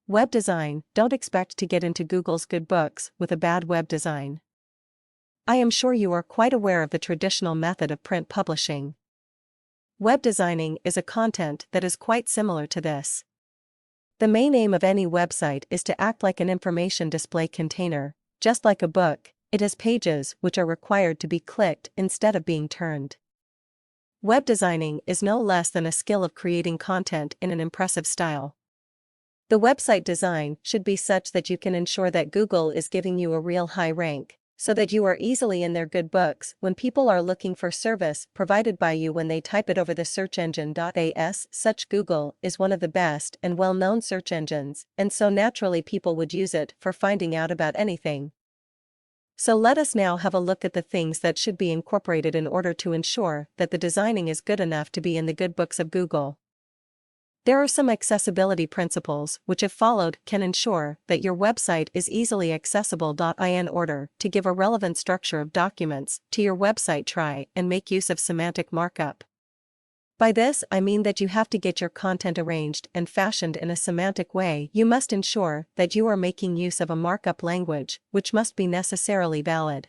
Web design. Don't expect to get into Google's good books with a bad web design. I am sure you are quite aware of the traditional method of print publishing. Web designing is a content that is quite similar to this. The main aim of any website is to act like an information display container. Just like a book, it has pages which are required to be clicked instead of being turned. Web designing is no less than a skill of creating content in an impressive style. The website design should be such that you can ensure that Google is giving you a real high rank, so that you are easily in their good books when people are looking for service provided by you when they type it over the search engine. As such, Google is one of the best and well-known search engines, and so naturally people would use it for finding out about anything. So let us now have a look at the things that should be incorporated in order to ensure that the designing is good enough to be in the good books of Google. There are some accessibility principles which, if followed, can ensure that your website is easily accessible. In order to give a relevant structure of documents to your website, try and make use of semantic markup. By this I mean that you have to get your content arranged and fashioned in a semantic way. You must ensure that you are making use of a markup language which must be necessarily valid.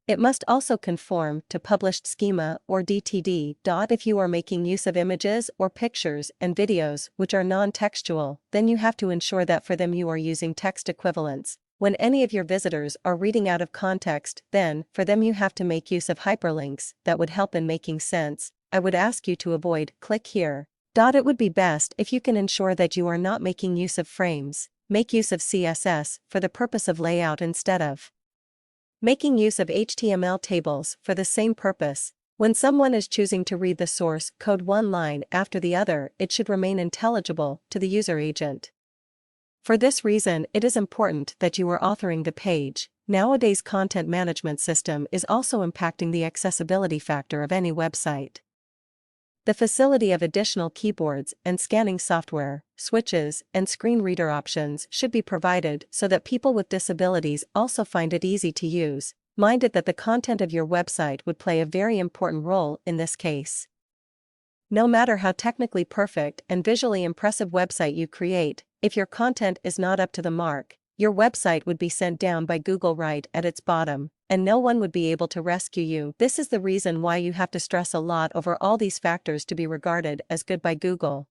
It must also conform to published schema or DTD. If you are making use of images or pictures and videos which are non-textual, then you have to ensure that for them you are using text equivalents. When any of your visitors are reading out of context, then, for them you have to make use of hyperlinks that would help in making sense. I would ask you to avoid "click here." It would be best if you can ensure that you are not making use of frames. Make use of CSS for the purpose of layout instead of making use of HTML tables for the same purpose. When someone is choosing to read the source code one line after the other, it should remain intelligible to the user agent. For this reason, it is important that you are authoring the page. Nowadays, content management system is also impacting the accessibility factor of any website. The facility of additional keyboards and scanning software, switches, and screen reader options should be provided so that people with disabilities also find it easy to use. Mind it that the content of your website would play a very important role in this case. No matter how technically perfect and visually impressive website you create, if your content is not up to the mark, your website would be sent down by Google right at its bottom, and no one would be able to rescue you. This is the reason why you have to stress a lot over all these factors to be regarded as good by Google.